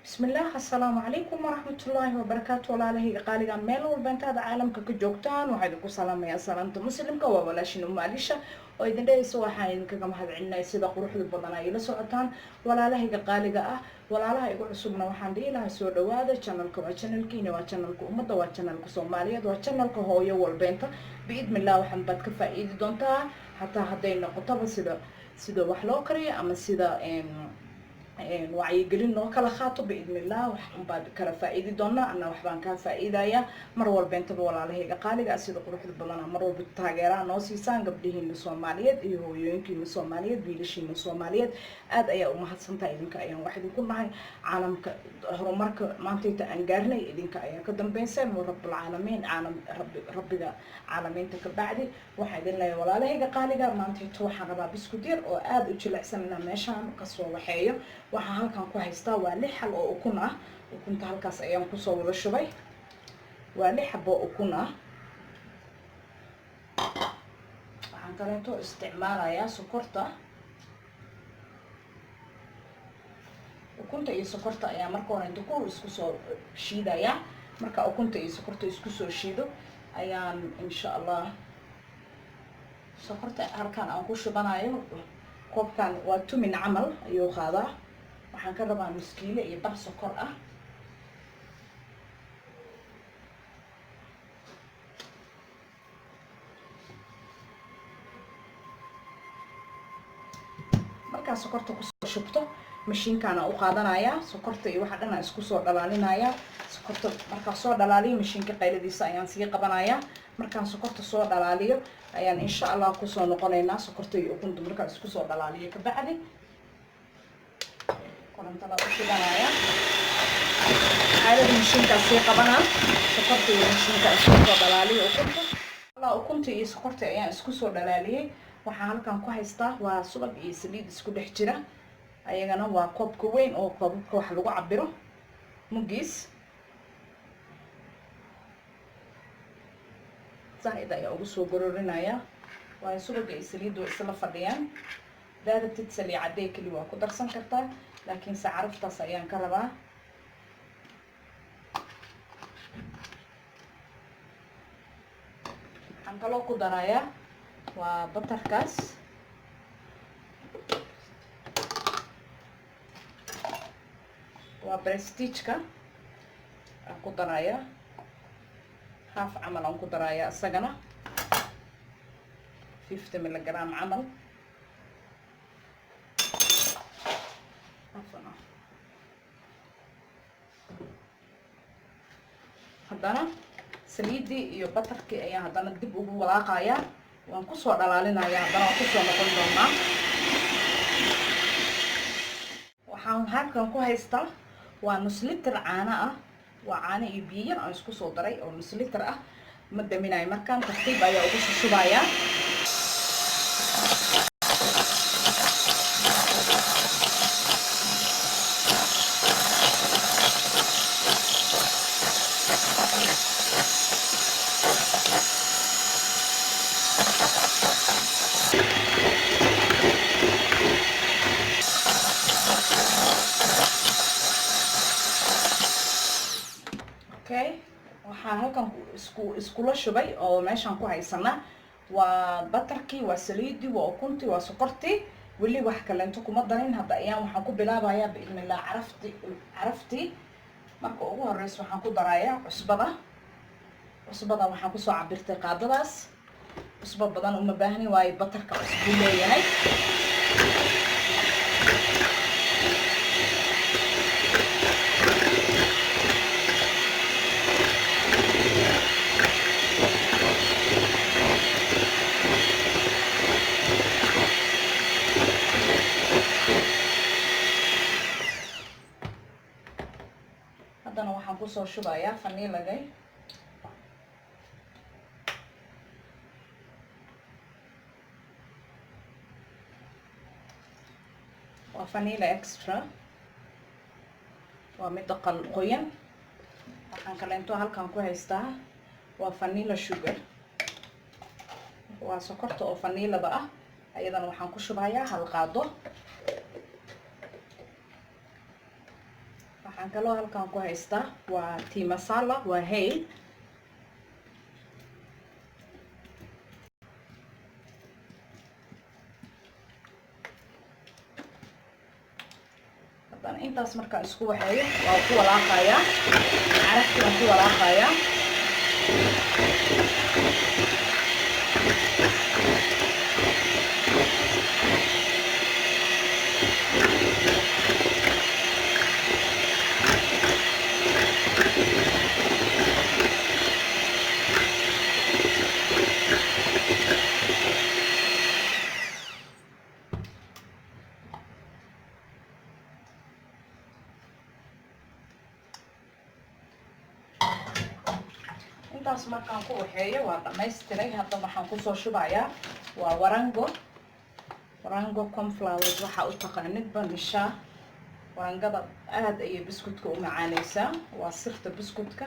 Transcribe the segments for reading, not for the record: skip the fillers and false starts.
بسم الله السلام عليكم ورحمة الله وبركاته ولاله قالي ميل والبنت هذا عالم كجوجتان وحيدكم سلام يا سلامة مسلم كوا ولا شنو معلشة وإذا ده يسوى حين كم هذا عنا يصير قروح البضنا إلى سعتان ولاله قالي ولاله يقول سبنا وحندي له سوى دوادة channel كوا channel كيني وchannel كومة وchannel كسومالية وchannel كهوية والبنت بإذن الله وحنبت كفائدة دونتا حتى هدينا قطبة سيدا وحلوكري أما سيدا wacyigelin noo kala qaato باذن الله waxaan baad kala faa'iidi doonaa ana waxbaan ka faa'iidaya mar walba inta walaalahayga qaaliga sida quruxda badan mar walba taageeraan noo siisaan gabdhihiina Soomaaliyeed iyo hooyooyinkiina Soomaaliyeed wiilashiina Soomaaliyeed aad ayaa u mahadsantahay idinka ayaan wax idinku nahay caalamka horumarka maanta inta aan gaarnay idinka ayaa ka dambeysay rabbul caalamiin rabbiga caalamiinta ka bacdi waxa idin leeyahay walaalahayga qaaliga maanta inta waxaan rabaa biskud yar oo aad u jilicsanna meeshaan ka soo waxeeyo waxaan halkan ku haystaa waa 6 xal oo ukun ah ukunta halkaas ayaan ku soo wada shubay waa 6 xabo ukun ah waxaan kaleeto isticmaalayaa sokorta ukunta iyo sokorta ayaa marka hore inta ku isku soo shiidaya marka ukunta iyo sokorta isku soo shiido ayaan insha Allah sokorta halkan aan ku shubanayo koobkan waa 2 min camal ayuu qaadaa waxaan ka rabaa nus kiilo iyo bar sokor ah marka sokorta ku soo shubto mashiinkaana u qaadanaya sokorta iyo waxa dhan isku soo dhalaalinaya sokorta marka soo dhalaaliyo mashiinka qayladiisa ayaan sii qabanaya markaan sokorta soo dhalaaliyo ayaan insha Allah ku soo noqonaynaa sokorta iyo ukunta marka isku soo dhalaaliyo ka bacdi korontada u shidanaya ayada mashiinka sii qabana sokorta iyo mashiinka isku soo dhalaaliyo ukunta iyo sokorta ayaan isku soo dhalaaliyay waxaan halkan ku haystaa waa subag iyo saliid isku dhex jira ayagana waa koobka weyn oo koobka wax lagu cabiro mugis zaida ayaa ugu soo gororinaya waa subaga iyo saliid oo isla fadhiyaan daaratid saliid caday kali waa ku darsan kartaa laakiin sacaraftaas ayaan ka rabaa waxaan kaloo ku darayaa waa batarkaas waa prestige-ka aan ku darayaa half camal aan ku darayaa isagana 50 mg camal haddana saliidii iyo batarkii ayaan haddana dib ugu walaaqayaa waan ku soo dhalaalinayaa haddana waan ku soo noqon doonaa waxaan halkan ku haystaa waa nus litir caano ah waa caano iyo biyo yar aan isku soo daray oo nus litir ah ma daminayo markaan tartiib ayaa ugu shubayaa waxaan halkan iskula shubay oo meeshan ku haysana waa batarkii waa saliidii waa ukuntii waa sokortii wali wax kale inta kuma darin hadda ayaan waxaan ku bilaabayaa biidnillah caraftii marka ugu horeyso waxaan ku darayaa cusbada waxaan ku soo cabirtay qaadadaas cusbo badan uma baahni waayo batarka cusbo leeyahay haddana waxaan ku soo shubayaa vanilla-ga waa vanilla extra waa mid qoyan waxaan kaleento halkan ku haystaa waa vanilla sugar waa sokorta oo vanilla-da ah ayadana waxaan ku shubayaa hal qaado waxaan kaloo halkan ku haystaa waa tea masala, waa hay. haddana intaas markaan isku waxeeyo waa ku walaaqayaa, carafti waan ku walaaqayaa. intaas markaan ku waxeeyo waa dhamaystiray. hadda waxaan kusoo shubayaa waa warango cornflowers, waxaa u taqaanid banisha. warangada aad ayay biskutka u macaanaysaa, waa sirta biskutka.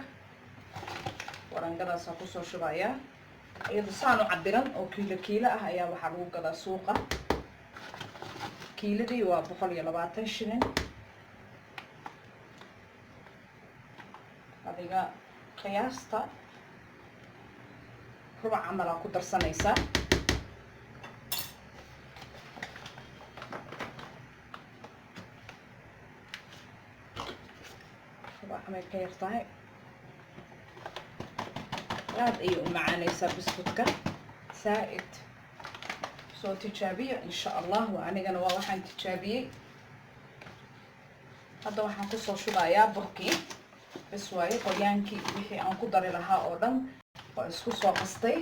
warangadaasaan kusoo shubayaa iyado saan u cabiran oo kiilo ah ayaa waxaa lagu gadaa suuqa. kiiladii waa 120 shilin. adiga qiyaasta rubac camal aa ku darsanaysaa. rubac camal ka yartahay. aad ayay u macaanaysaa biskutka, saa'id. soo tijaabiya insha allah. anigana waa waxaan tijaabiyey. hadda waxaan kusoo shubayaa burkii bas waaye. qoyaankii wixii aan ku dari lahaa oo dhan waa isku soo qastay.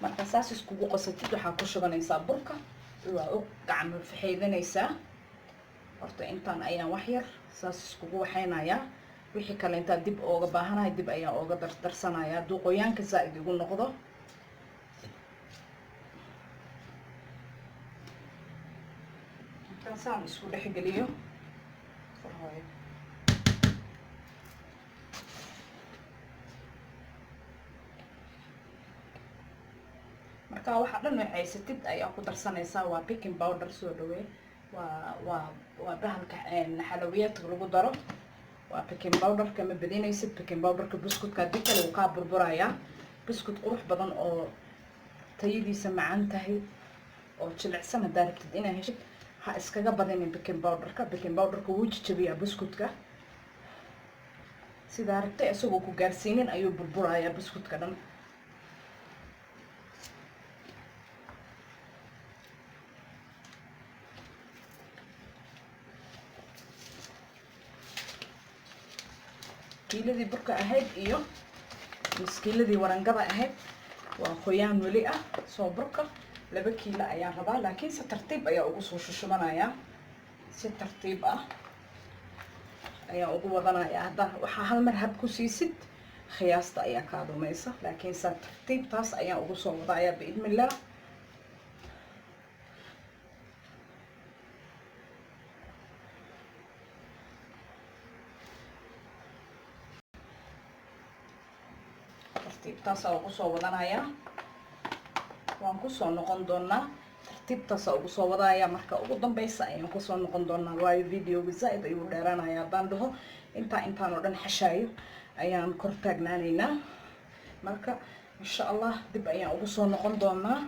marka saas iskugu qasatid waxaa ku shubanaysaa burka, waa u gacmo faxaydanaysaa. horta intaan ayaan wax yar saas iskugu waxaynayaa. wixii kale intaan dib ooga baahanahay dib ayaan ooga darsanayaa hadduu qoyaanka zaa'id igu noqdo. intaan saan isku dhexgeliyo marka waxa dhan waxaysatid ayaa ku darsanaysaa. waa baking powder, soo dhaweey. waa bahalka xalawiyadka lagu daro. waa baking powder, kama badinaysid. baking powderka biskutka haddii kale wuu kaa burburayaa. biskut qurux badan oo tayadiisa macaan tahay oo jilicsan haddaa rabtid inaad heshid ha iskaga badinin baking powderka. baking powderka wuu jajabiyaa biskutka. sidaa rabtay isagoo ku gaarsiinin ayuu burburayaa biskutka dhan. kiiladii burka ahayd iyo miskiiladii warangada ahayd waa qoyaan weli ah. soo burka 2 kiilo ayaan rabaa, laakiin si tartiib ayaa ugu soo shushubanayaa. si tartiib ah ayaa ugu wadanayaa. hadda waxaa hal mar hab ku siisid khiyaasta ayaa kaa dhumaysa, laakiin si tartiib taas ayaan ugu soo wadayaa biidnillah. tartiibtaas ugu soo wadanayaa. waan kusoo noqon doonaa. tartiibtaas ugu soo wadayaa. marka ugu dambaysa ayaan kusoo noqon doonaa, waayo videoga zaa'id ayuu dheeraanayaa. haddaan dhaho intaan oo dhan xashaayo ayaan kor taagnaanaynaa. marka insha allah dib ayaan ugu soo noqon doonaa.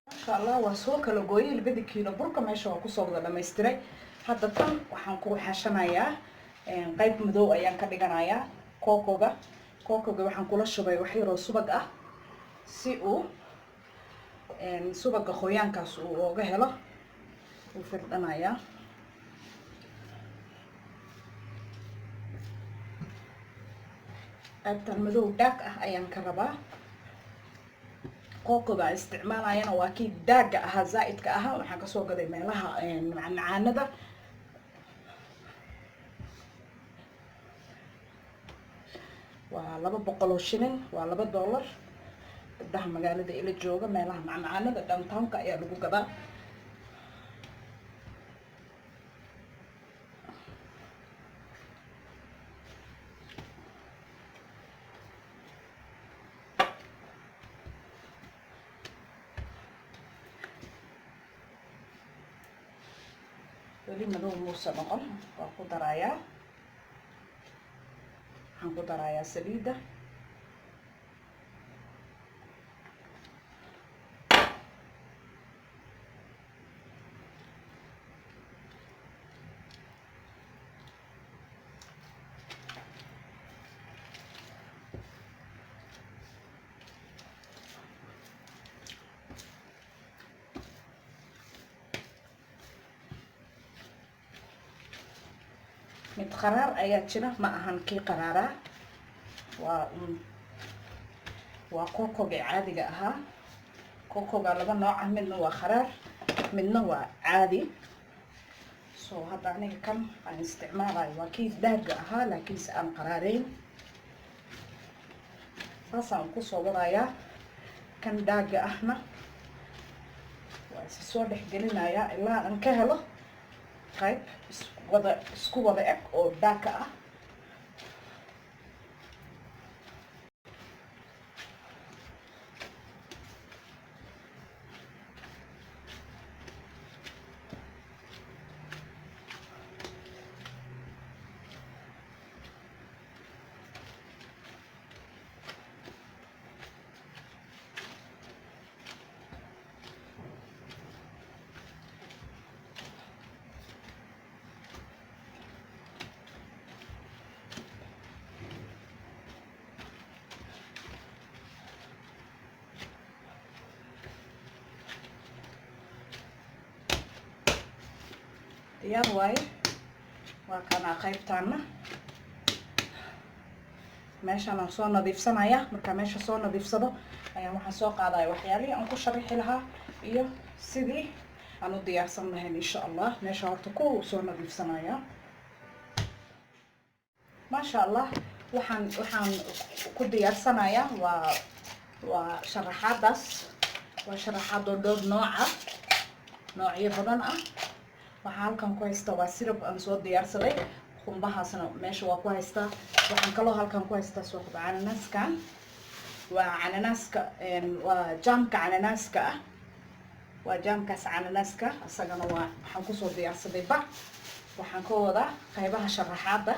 masha allah waa soo kala gooyay 2 kiilo burka. meesha waa kusoo wada dhamaystiray. hadda tan waxaan ku xashanayaa qayb madow ayaan ka dhiganayaa. kokoga waxaan kula shubay wax yaroo subag ah si uu subaga qoyaankaas uu uga helo. wuu firdhanayaa. qaybtan madow daag ah ayaan ka rabaa. kokoga isticmaalayana waa kii daaga ahaa, zaa'idka ahaa. waxaan kasoo gaday meelaha macaanada. waa 200 shilin, waa $2. gabdhaha magaalada ila jooga meelaha macmacaanada downtownka ayaa lagu gadaa. weli madow muusa noqon. Waa ku darayaa, waxaan ku darayaa saliidda. mid qaraar ayaa jira, ma ahan kii qaraaraa, waa kokoga caadiga ahaa. kokoga laba nooc ah, midna waa qaraar midna waa caadi. soo hadda aniga kan aan isticmaalayo waa kii daaga ahaa laakiinse aan qaraareyn. saasaan ku soo wadayaa. kan daaga ahna waa isa soo dhex gelinayaa ilaa aan ka helo qayb isku wada eg oo daaka ah. diyaar waaye. waa kana qaybtaana. meeshaan aan soo nadiifsanaya. markaa meesha soo nadiifsado ayaan waxaan soo qaadaya waxyaalihii aan ku sharixi lahaa iyo sidii aan u diyaarsan lahayn insha allah. meesha horta ku soo nadiifsanaya. maasha allah waxaan ku diyaarsanayaa waa sharaxaadaas. waa sharaxaad oo dhowr noocyo badan ah. waxaan halkan ku haystaa waa sirab aan soo diyaarsaday. qumbahaasna meesha waa ku haystaa. waxaan kaloo halkan ku haystaa suuqda cananaaskan. waa cananaaska, waa jaamka cananaaska ah. waa jaamkaas cananaaska asagana waxaan kusoo diyaarsaday bac. waxaan ka wadaa qaybaha sharaxaada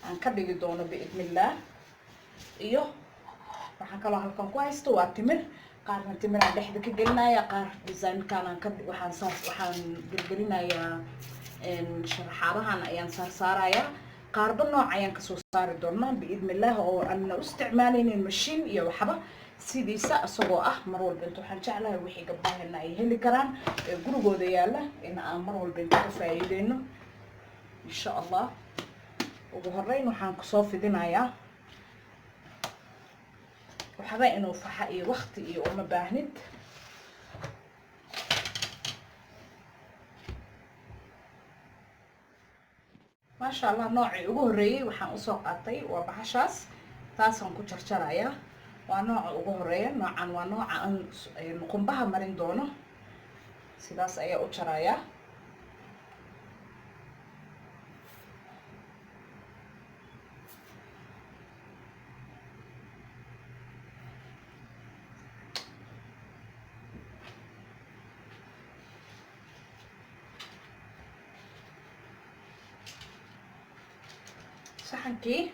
aan ka dhigi doono biidnillaah. iyo waxaan kaloo halkan ku haysto waa timir. qaarna timiraan dhexda ka gelinaya, qaar design-kaan waxaan gelgelinayaa sharaxaadahan ayaan saarayaa. qaarba nooc ayaan kasoo saari doonaa biidnillaah oo aan u isticmaalaynin mashiin iyo waxba. sidiisa isagoo ah mar walba inta waxaan jeclahay wixii gabdhaheenna ay heli karaan ee gurigooda yaalla in aan mar walba inta ka faa'iideyno insha allah. ugu horeyn waxaan kusoo fidinayaa waxba inuu faxa iyo waqti iyo uma baahnid. maasha allah noocii ugu horeeyay waxaan usoo qaatay waa bahashaas. taasaan ku jarjarayaa. waa nooca ugu horeeya. noocan waa nooca aan qumbaha marin doono. sidaas ayaa u jarayaa. saxankii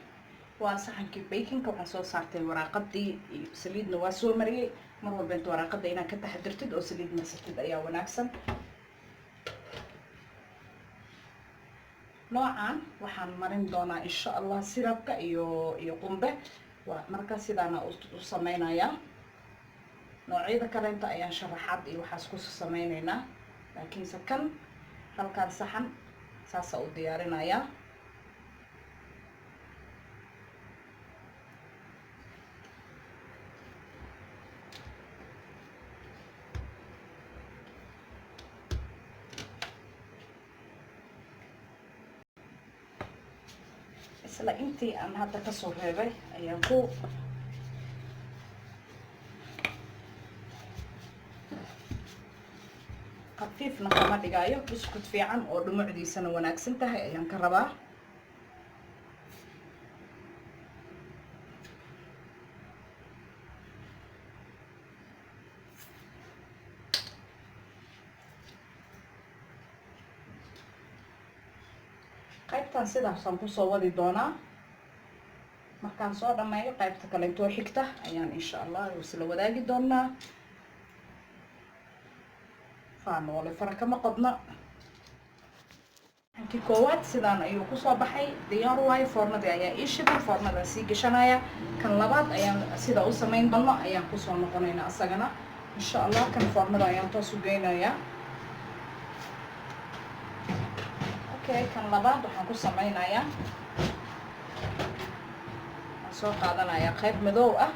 waa saxankii bakinka. waxaan soo saartay waraaqadii iyo saliidna waa soo mariyay. mar walba inta waraaqada inaad ka taxadirtid oo saliid marsatid ayaa wanaagsan. noocan waxaan marin doonaa insha allah sirabka iyo qumbe. waa marka sidaana u sameynayaa. noocyada kaleenta ayaan sharaxaad iyo waxaas ku sameynaynaa. laakiinse kan halkaan saxan saasa u diyaarinayaa. isla intii aan hadda kasoo reebay ayaan ku khafiifna kama dhigayo. buskut fiican oo dhumucdiisana wanaagsan tahay ayaan ka rabaa. qaybtan sidaasaan kusoo wadi doonaa. markaan soo dhammeeyo qaybta kale intoo xigta ayaan insha allah isla wadaagi doonaa. faanoole fara kama qodna. kii koowaad sidaan ayuu kusoo baxay diyaar waayo. foornadii ayaa ii shidan, foornadan sii gashanaya. kan labaad ayaan sida u samayn doono ayaan kusoo noqonaynaa asagana insha allah. kan foornada ayaan toos u geynayaa. okay, kan labaad waxaan ku samaynayaa, waxaan soo qaadanayaa qayb madow ah.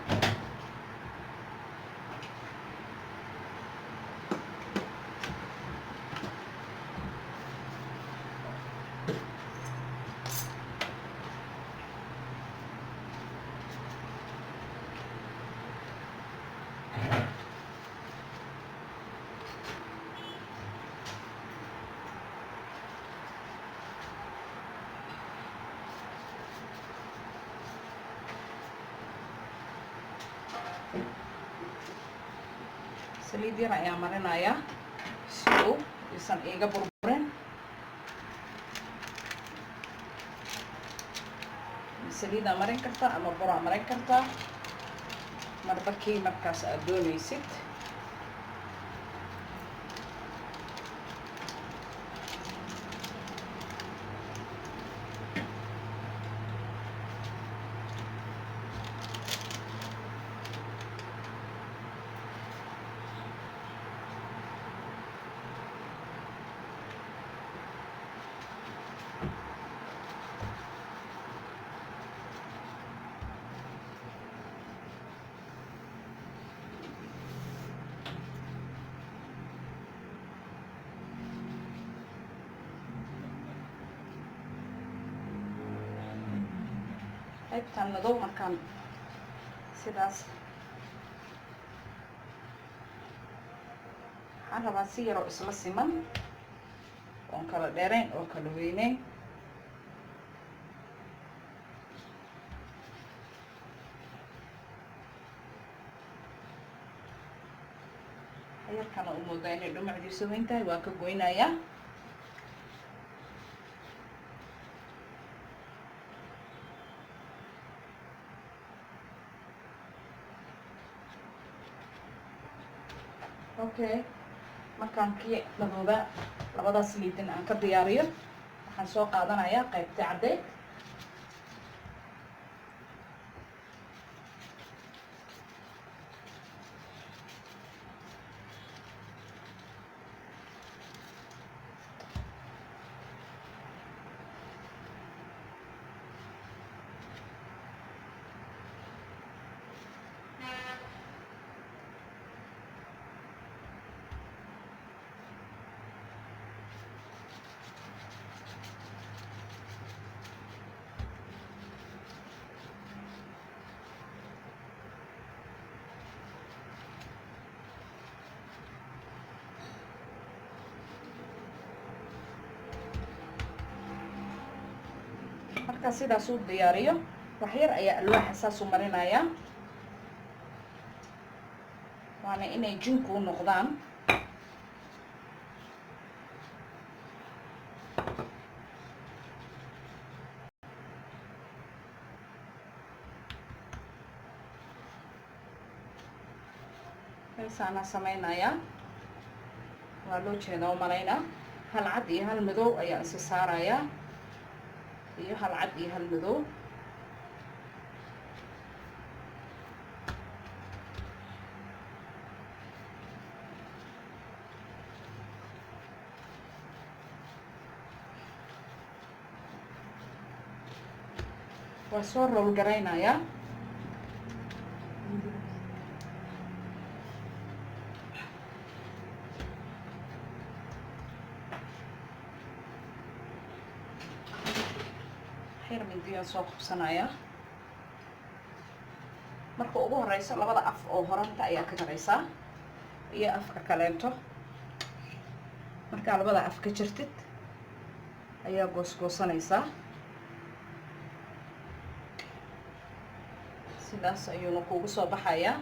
saliid yar ayaa marinayaa si uu isan iiga burburin. saliidaa marin kartaa ama buraa marin kartaa marbakii markaas aad doonaysid. qaybtan madow markaan sidaas waxaan rabaa si yaroo isla siman oon kala dheerayn oo kala weyneyn. yarkana u moodaa inay dhumacdiisu weyn tahay, waa ka goynayaa. okay, markaan kii madooba labadaas liidin aan ka diyaariyo waxaan soo qaadanayaa qaybta caddeed. markaa sidaas u diyaariyo wax yar ayaa alwaaxa saas u marinayaa, waana inay jinku u noqdaan. haysaana samaynayaa, waa loo jeedaa u malaynaa. hal cad iyo hal madow ayaa isi saarayaa, iyo hal cad iyo hal madow. waa soo rool garaynayaa. mindiyaan soo qabsanayaa. marka ugu horeyso labada af oo horanta ayaa ka jaraysaa iyo afka kaleento. markaa labada af ka jirtid ayaa goosgoosanaysaa. sidaas ayuuna kuugu soo baxayaa.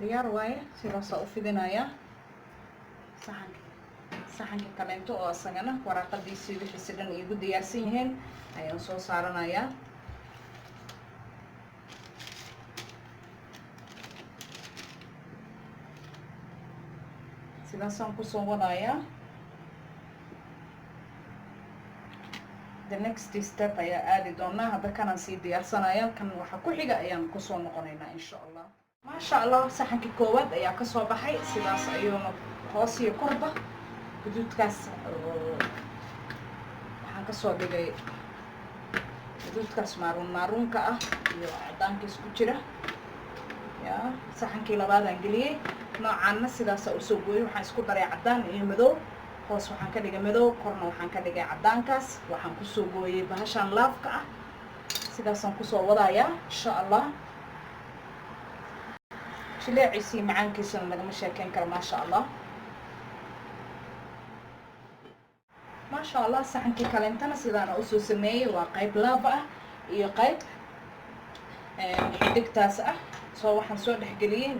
diyaar waaye sidaas u fidinayaa saxanka kaleento oo asagana waraaqadiisii wixii dhan igu diyaarsan yihiin ayaan soo saaranayaa sidaasaan kusoo wadayaa the next step ayaa aadi doonaa hadda kanaan sii diyaarsanaya kan waxa ku xiga ayaan kusoo noqonaynaa insha allah maasha allah saxankii koowaad ayaa kasoo baxay sidaas ayuuna hoos iyo korba guduudkaas waxaan kasoo dhigay guduudkaas maaruunka ah iyo cadaanka isku jira yaa saxankii labaadaan geliyey noocaanna sidaasa usoo gooyey waxaan isku daray cadaan iyo madow hoos waxaan ka dhigay madow korna waxaan ka dhigay cadaankaas waxaan kusoo gooyey bahashaan laafka ah sidaasaan kusoo wadayaa insha allah jileeciisii macaankiisana lagama sheekeyn karo maasha allah maasha allah saxankii kaleentana sidaana usoo sameeyey waa qayb laab ah iyo qayb xidigtaas ah soo waxaan soo dhexgeliyey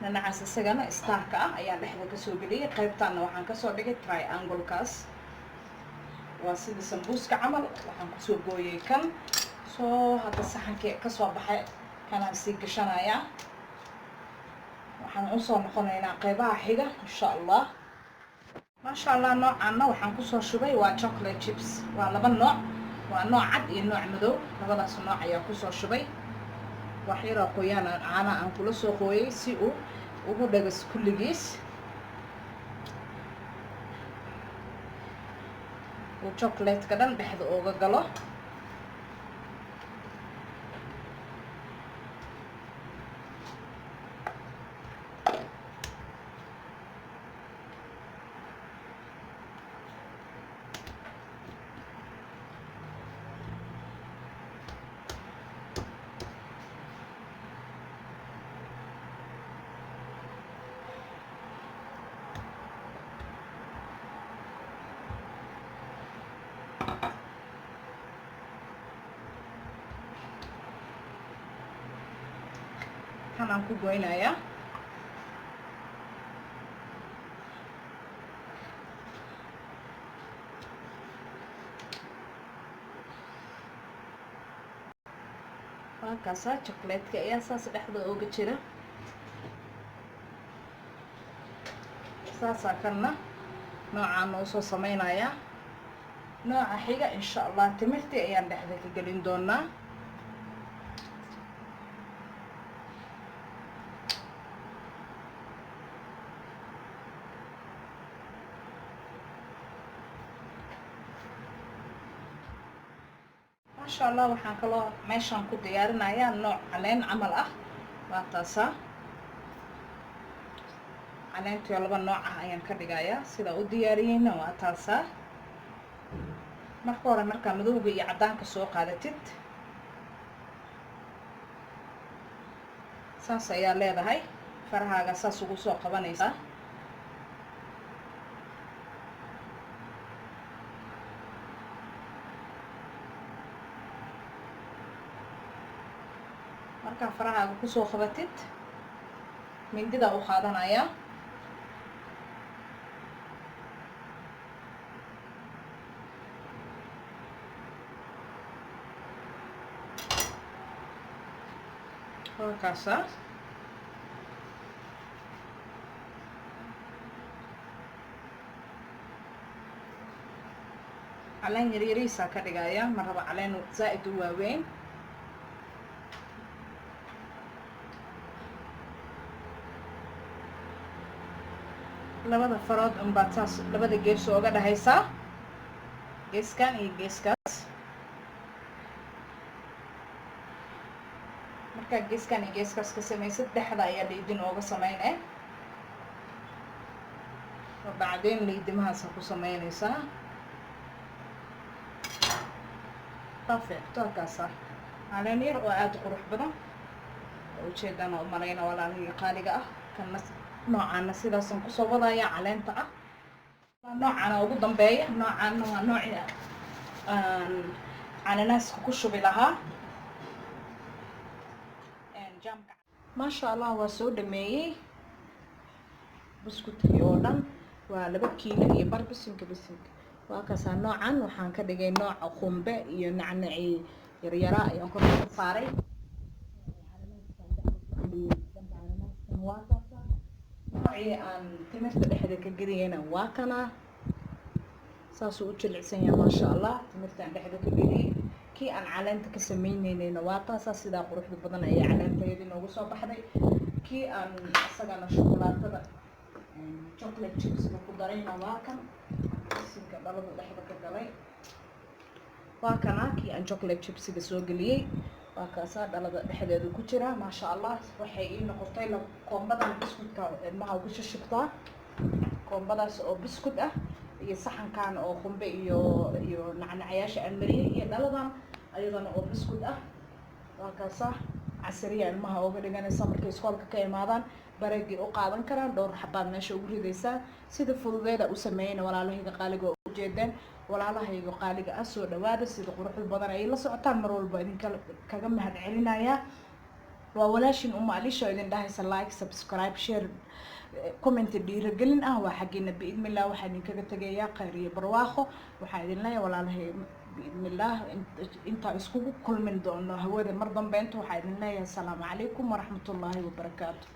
nanacaas isagana starka ah ayaan dhexda kasoo geliyey qaybtaana waxaan kasoo dhigay triangle-kaas waa sida sambuuska camal waxaan kusoo gooyey kan soo hadda saxankii kasoo baxay kanaan sii gashanayaa waxaan usoo noqonaynaa qaybaha xiga insha allah maasha allah noocaanna waxaan kusoo shubay waa chocolate chips waa laba nooc waa nooc cad iyo nooc madow labadaas nooc ayaa kusoo shubay wax yaroo qoyaan caana aan kula soo qooyay si uu ugu dhagas kulligiis uu chocolate-ka dhan dhexda uga galo kanaan ku goynayaa waakaasa chocolate-ka ayaa saas dhexda ooga jira saasaa kanna noocaan noo soo sameynayaa nooca xiga insha allah timirtii ayaan dhexda ka gelin doonaa maasha allah waxaan kaloo meeshaan ku diyaarinayaa nooc caleen camal ah waa taasaa caleentiyo laba nooc ah ayaan ka dhigayaa sidaa u diyaariyeyna waa taasaa marka hore markaa madowga iyo cadaanka soo qaadatid saas ayaa leedahay farahaaga saas ugu soo qabanaysaa markaa farahaaga kusoo qabatid mindidaa u qaadanayaa halkaasa caleen yaryariisaa ka dhigaya ma raba caleen zaa'id u waaweyn labada farood unbaad saas labada gees ooga dhahaysaa geeskan iyo geeskaas markaa geeskan iyo geeskaas ka samaysid dhexda ayaa liidin ooga sameynay bacdeen liidimahaasa ku sameynaysaa perfect halkaasa caleen yar oo aada qurux badan oo ujeedaan oo malayna walaalihii qaaliga ah kana noocaana sidaasaan kusoo wadaya caleenta ah noocaana ugu dambeeya noocaana waa nooci cananaaska ku shubi lahaa jamka ما شاء الله وسو دميي بسكوتكي oo dhan waa 2 kiilo iyo bar bisinka waa kaasa noocan waxaan ka dhigay nooc qumbe iyo nacnaci yaryara ayaan ku saaray waa kaasa noocii aan timirta dhexda ka geliyayna waa kana saas uu jilicsan yahay ma sha Allah timirta dhexda ka geliyay kii aan caleenta ka sameeynayna waa taas sida quruxda badan ay caleentayda inoogu soo baxday kii aan asagana shukulaatada chocolate chips ku darayna waa kan bisinka dhalada dhexda ka galay waa kana kii aan chocolate chips ga soo galiyay waa kaasa dhalada dhexdeedu ku jira ma sha Allah waxay ii noqotay la koombadan biskuutka ilmaha ugu shishibtaa koombadaas oo biskuut ah iyo saxankan oo qumbe iyo nacnacayaasha aan mariyay iyo dhaladan ayadana oo biskuut ah waa kaasa casriya ilmaha uga dhiganaysa markay iskoolka ka imaadaan bareegii u qaadan karaan dhowr xabaad meesha ugu ridaysaa sida fududeeda u sameeyeen walaalahayga qaaliga u jeedeen walaalahayga qaaliga ah soo dhawaada sida quruxda badan ay la socotaan mar walba idinka kaga mahad celinaya waa walaashin Alisha idin dhahaysa like subscribe share comment dhiirigelin ah waa xageena biidmillah waxaan idinkaga tagayaa khayr iyo barwaaqo waxaan idin leeyahay walaalahay biidmillah inta isku kulmin doono hawada mar dambe inta waxaan idin leeyahay assalaamu calaykum waraxmatullaahi wabarakaatuh